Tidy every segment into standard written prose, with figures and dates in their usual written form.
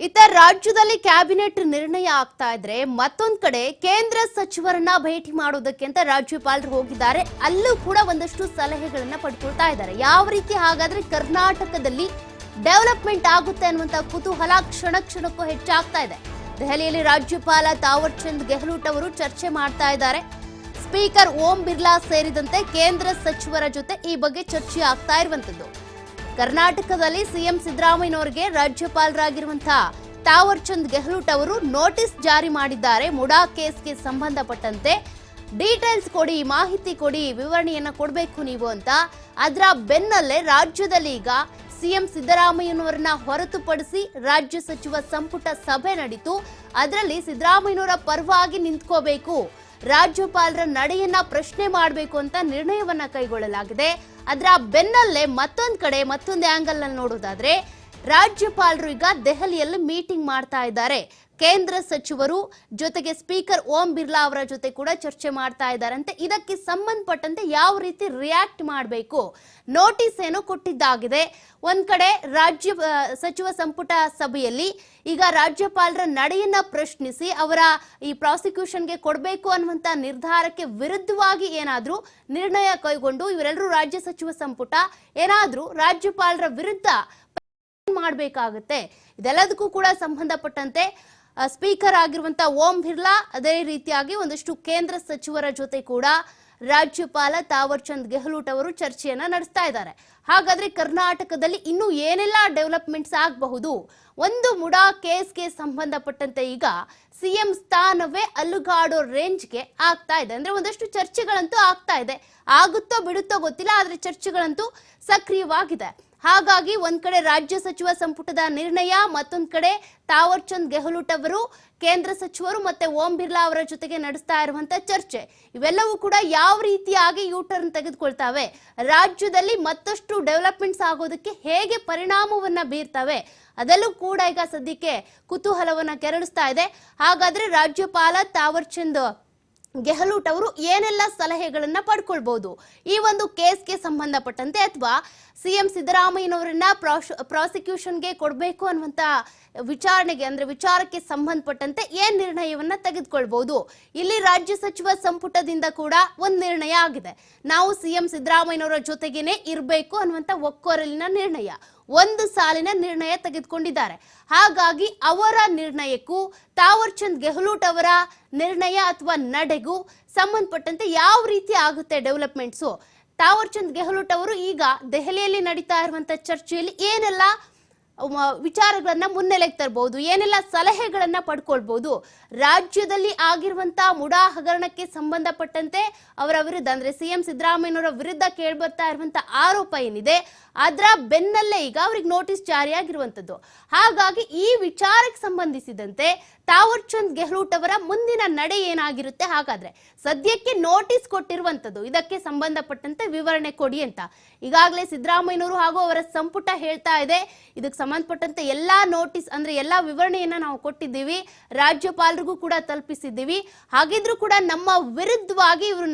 ಇತ್ತ ರಾಜ್ಯದಲ್ಲಿ ಕ್ಯಾಬಿನೆಟ್ ನಿರ್ಣಯ ಆಗ್ತಾ ಇದ್ರೆ ಮತ್ತೊಂದು ಕಡೆ ಕೇಂದ್ರ ಸಚಿವರನ್ನ ಭೇಟಿ ಮಾಡೋದಕ್ಕೆ ಅಂತ ರಾಜ್ಯಪಾಲರು ಹೋಗಿದ್ದಾರೆ. ಅಲ್ಲೂ ಕೂಡ ಒಂದಷ್ಟು ಸಲಹೆಗಳನ್ನ ಪಡ್ಕೊಳ್ತಾ ಇದ್ದಾರೆ. ಯಾವ ರೀತಿ ಹಾಗಾದ್ರೆ ಕರ್ನಾಟಕದಲ್ಲಿ ಡೆವಲಪ್ಮೆಂಟ್ ಆಗುತ್ತೆ ಅನ್ನುವಂತ ಕುತೂಹಲ ಕ್ಷಣ ಕ್ಷಣಕ್ಕೂ ಹೆಚ್ಚಾಗ್ತಾ ಇದೆ. ದೆಹಲಿಯಲ್ಲಿ ರಾಜ್ಯಪಾಲ ತಾವರ್ ಚಂದ್ ಗೆಹ್ಲೋಟ್ ಅವರು ಚರ್ಚೆ ಮಾಡ್ತಾ ಇದ್ದಾರೆ. ಸ್ಪೀಕರ್ ಓಂ ಬಿರ್ಲಾ ಸೇರಿದಂತೆ ಕೇಂದ್ರ ಸಚಿವರ ಜೊತೆ ಈ ಬಗ್ಗೆ ಚರ್ಚೆ ಆಗ್ತಾ ಇರುವಂತದ್ದು. ಕರ್ನಾಟಕದಲ್ಲಿ ಸಿಎಂ ಸಿದ್ದರಾಮಯ್ಯನವರಿಗೆ ರಾಜ್ಯಪಾಲರಾಗಿರುವಂತಹ ತಾವರ್ ಚಂದ್ ಗೆಹ್ಲೋಟ್ ಅವರು ನೋಟಿಸ್ ಜಾರಿ ಮಾಡಿದ್ದಾರೆ. ಮುಡಾ ಕೇಸ್ಗೆ ಸಂಬಂಧಪಟ್ಟಂತೆ ಡೀಟೇಲ್ಸ್ ಕೊಡಿ, ಮಾಹಿತಿ ಕೊಡಿ, ವಿವರಣೆಯನ್ನ ಕೊಡಬೇಕು ನೀವು ಅಂತ. ಅದರ ಬೆನ್ನಲ್ಲೇ ರಾಜ್ಯದಲ್ಲಿ ಈಗ ಸಿಎಂ ಸಿದ್ದರಾಮಯ್ಯನವರನ್ನ ಹೊರತುಪಡಿಸಿ ರಾಜ್ಯ ಸಚಿವ ಸಂಪುಟ ಸಭೆ ನಡೀತು. ಅದರಲ್ಲಿ ಸಿದ್ದರಾಮಯ್ಯನವರ ಪರವಾಗಿ ನಿಂತ್ಕೋಬೇಕು, ರಾಜ್ಯಪಾಲರ ನಡೆಯನ್ನ ಪ್ರಶ್ನೆ ಮಾಡಬೇಕು ಅಂತ ನಿರ್ಣಯವನ್ನ ಕೈಗೊಳ್ಳಲಾಗಿದೆ. ಅದರ ಬೆನ್ನಲ್ಲೇ ಮತ್ತೊಂದು ಕಡೆ ಮತ್ತೊಂದು ಆಂಗಲ್ ನಲ್ಲಿ ನೋಡೋದಾದ್ರೆ ರಾಜ್ಯಪಾಲರು ಈಗ ದೆಹಲಿಯಲ್ಲಿ ಮೀಟಿಂಗ್ ಮಾಡ್ತಾ ಇದ್ದಾರೆ. ಕೇಂದ್ರ ಸಚಿವರು ಜೊತೆಗೆ ಸ್ಪೀಕರ್ ಓಂ ಬಿರ್ಲಾ ಅವರ ಜೊತೆ ಕೂಡ ಚರ್ಚೆ ಮಾಡ್ತಾ ಇದ್ದಾರಂತೆ. ಇದಕ್ಕೆ ಸಂಬಂಧಪಟ್ಟಂತೆ ಯಾವ ರೀತಿ ರಿಯಾಕ್ಟ್ ಮಾಡಬೇಕು, ನೋಟಿಸ್ ಏನು ಕೊಟ್ಟಿದ್ದಾಗಿದೆ. ಒಂದ್ ಕಡೆ ರಾಜ್ಯ ಸಚಿವ ಸಂಪುಟ ಸಭೆಯಲ್ಲಿ ಈಗ ರಾಜ್ಯಪಾಲರ ನಡೆಯನ್ನ ಪ್ರಶ್ನಿಸಿ ಅವರ ಈ ಪ್ರಾಸಿಕ್ಯೂಷನ್ಗೆ ಕೊಡಬೇಕು ಅನ್ನುವಂತ ನಿರ್ಧಾರಕ್ಕೆ ವಿರುದ್ಧವಾಗಿ ಏನಾದ್ರೂ ನಿರ್ಣಯ ಕೈಗೊಂಡು ಇವರೆಲ್ಲರೂ ರಾಜ್ಯ ಸಚಿವ ಸಂಪುಟ ಏನಾದ್ರೂ ರಾಜ್ಯಪಾಲರ ವಿರುದ್ಧ ಮಾಡಬೇಕಾಗುತ್ತೆ. ಇದೆಲ್ಲದಕ್ಕೂ ಕೂಡ ಸಂಬಂಧಪಟ್ಟಂತೆ ಸ್ಪೀಕರ್ ಆಗಿರುವಂತಹ ಓಂ ಬಿರ್ಲಾ ಅದೇ ರೀತಿಯಾಗಿ ಒಂದಷ್ಟು ಕೇಂದ್ರ ಸಚಿವರ ಜೊತೆ ಕೂಡ ರಾಜ್ಯಪಾಲ ತಾವರ್ ಚಂದ್ ಗೆಹ್ಲೋಟ್ ಅವರು ಚರ್ಚೆಯನ್ನ ನಡೆಸ್ತಾ ಇದ್ದಾರೆ. ಹಾಗಾದ್ರೆ ಕರ್ನಾಟಕದಲ್ಲಿ ಇನ್ನು ಏನೆಲ್ಲ ಡೆವಲಪ್ಮೆಂಟ್ಸ್ ಆಗಬಹುದು? ಒಂದು ಮುಡಾ ಕೇಸ್ಗೆ ಸಂಬಂಧಪಟ್ಟಂತೆ ಈಗ ಸಿಎಂ ಸ್ಥಾನವೇ ಅಲುಗಾಡೋ ರೇಂಜ್ಗೆ ಆಗ್ತಾ ಇದೆ. ಅಂದ್ರೆ ಒಂದಷ್ಟು ಚರ್ಚೆಗಳಂತೂ ಆಗ್ತಾ ಇದೆ. ಆಗುತ್ತೋ ಬಿಡುತ್ತೋ ಗೊತ್ತಿಲ್ಲ, ಆದ್ರೆ ಚರ್ಚೆಗಳಂತೂ ಸಕ್ರಿಯವಾಗಿದೆ. ಹಾಗಾಗಿ ಒಂದ್ ಕಡೆ ರಾಜ್ಯ ಸಚಿವ ಸಂಪುಟದ ನಿರ್ಣಯ, ಮತ್ತೊಂದ್ ಕಡೆ ತಾವರ್ ಚಂದ್ ಗೆಹ್ಲೋಟ್ ಅವರು ಕೇಂದ್ರ ಸಚಿವರು ಮತ್ತೆ ಓಂ ಬಿರ್ಲಾ ಅವರ ಜೊತೆಗೆ ನಡೆಸ್ತಾ ಇರುವಂತ ಚರ್ಚೆ, ಇವೆಲ್ಲವೂ ಕೂಡ ಯಾವ ರೀತಿಯಾಗಿ ಯೂಟರ್ನ್ ತೆಗೆದುಕೊಳ್ತಾವೆ, ರಾಜ್ಯದಲ್ಲಿ ಮತ್ತಷ್ಟು ಡೆವಲಪ್ಮೆಂಟ್ಸ್ ಆಗೋದಕ್ಕೆ ಹೇಗೆ ಪರಿಣಾಮವನ್ನ ಬೀರ್ತವೆ, ಅದೆಲ್ಲೂ ಕೂಡ ಈಗ ಸದ್ಯಕ್ಕೆ ಕುತೂಹಲವನ್ನ ಕೆರಳಿಸ್ತಾ ಇದೆ. ಹಾಗಾದ್ರೆ ರಾಜ್ಯಪಾಲ ತಾವರ್ ಚಂದ್ ಗೆಹ್ಲೋಟ್ ಅವರು ಏನೆಲ್ಲ ಸಲಹೆಗಳನ್ನ ಪಡ್ಕೊಳ್ಬಹುದು ಈ ಒಂದು ಕೇಸ್ಗೆ ಸಂಬಂಧಪಟ್ಟಂತೆ, ಅಥವಾ ಸಿಎಂ ಸಿದ್ದರಾಮಯ್ಯನವರನ್ನ ಪ್ರಾಸಿಕ್ಯೂಷನ್ಗೆ ಕೊಡಬೇಕು ಅನ್ನುವಂತ ವಿಚಾರಣೆಗೆ ಅಂದ್ರೆ ವಿಚಾರಕ್ಕೆ ಸಂಬಂಧಪಟ್ಟಂತೆ ಏನ್ ನಿರ್ಣಯವನ್ನ ತೆಗೆದುಕೊಳ್ಬಹುದು. ಇಲ್ಲಿ ರಾಜ್ಯ ಸಚಿವ ಸಂಪುಟದಿಂದ ಕೂಡ ಒಂದು ನಿರ್ಣಯ ಆಗಿದೆ. ನಾವು ಸಿಎಂ ಸಿದ್ದರಾಮಯ್ಯನವರ ಜೊತೆಗೇನೆ ಇರಬೇಕು ಅನ್ನುವಂತ ಒಕ್ಕೊರಲಿನ ನಿರ್ಣಯ, ಒಂದು ಸಾಲಿನ ನಿರ್ಣಯ ತೆಗೆದುಕೊಂಡಿದ್ದಾರೆ. ಹಾಗಾಗಿ ಅವರ ನಿರ್ಣಯಕ್ಕೂ ತಾವರ್ ಚಂದ್ ಗೆಹ್ಲೋಟ್ ಅವರ ನಿರ್ಣಯ ಅಥವಾ ನಡೆಗೂ ಸಂಬಂಧಪಟ್ಟಂತೆ ಯಾವ ರೀತಿ ಆಗುತ್ತೆ ಡೆವಲಪ್ಮೆಂಟ್ಸು? ತಾವರ್ ಚಂದ್ ಗೆಹ್ಲೋಟ್ ಅವರು ಈಗ ದೆಹಲಿಯಲ್ಲಿ ನಡೀತಾ ಇರುವಂತ ಚರ್ಚೆಯಲ್ಲಿ ಏನೆಲ್ಲ ವಿಚಾರಗಳನ್ನ ಮುನ್ನೆಲೆಗೆ ತರಬಹುದು, ಏನೆಲ್ಲ ಸಲಹೆಗಳನ್ನ ಪಡ್ಕೊಳ್ಬಹುದು? ರಾಜ್ಯದಲ್ಲಿ ಆಗಿರುವಂತ ಮುಡಾ ಹಗರಣಕ್ಕೆ ಸಂಬಂಧಪಟ್ಟಂತೆ ಅವರ ವಿರುದ್ಧ ಅಂದ್ರೆ ಸಿಎಂ ಸಿದ್ದರಾಮಯ್ಯನವರ ವಿರುದ್ಧ ಕೇಳ್ಬರ್ತಾ ಇರುವಂತ ಆರೋಪ ಏನಿದೆ ಅದರ ಬೆನ್ನಲ್ಲೇ ಈಗ ಅವ್ರಿಗೆ ನೋಟಿಸ್ ಜಾರಿಯಾಗಿರುವಂತದ್ದು. ಹಾಗಾಗಿ ಈ ವಿಚಾರಕ್ಕೆ ಸಂಬಂಧಿಸಿದಂತೆ ತಾವರ್ ಚಂದ್ ಗೆಹ್ಲೋಟ್ ಅವರ ಮುಂದಿನ ನಡೆ ಏನಾಗಿರುತ್ತೆ? ಹಾಗಾದ್ರೆ ಸದ್ಯಕ್ಕೆ ನೋಟಿಸ್ ಕೊಟ್ಟಿರುವಂತದ್ದು, ಇದಕ್ಕೆ ಸಂಬಂಧಪಟ್ಟಂತೆ ವಿವರಣೆ ಕೊಡಿ ಅಂತ ಈಗಾಗಲೇ ಸಿದ್ದರಾಮಯ್ಯನವರು ಹಾಗೂ ಅವರ ಸಂಪುಟ ಹೇಳ್ತಾ ಇದೆ. ಇದಕ್ಕೆ ಸಂಬಂಧಪಟ್ಟಂತೆ ಎಲ್ಲಾ ನೋಟಿಸ್ ಅಂದ್ರೆ ಎಲ್ಲಾ ವಿವರಣೆಯನ್ನ ನಾವು ಕೊಟ್ಟಿದ್ದೀವಿ, ರಾಜ್ಯಪಾಲರಿಗೂ ಕೂಡ ತಲುಪಿಸಿದ್ದೀವಿ. ಹಾಗಿದ್ರೂ ಕೂಡ ನಮ್ಮ ವಿರುದ್ಧವಾಗಿ ಇವರು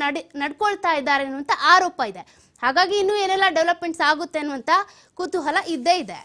ನಡ್ಕೊಳ್ತಾ ಇದ್ದಾರೆ ಅನ್ನುವಂತ ಆರೋಪ ಇದೆ. ಹಾಗಾಗಿ ಇನ್ನು ಏನೆಲ್ಲ ಡೆವಲಪ್ಮೆಂಟ್ಸ್ ಆಗುತ್ತೆ ಅನ್ನುವಂತ ಕುತೂಹಲ ಇದ್ದೇ ಇದೆ.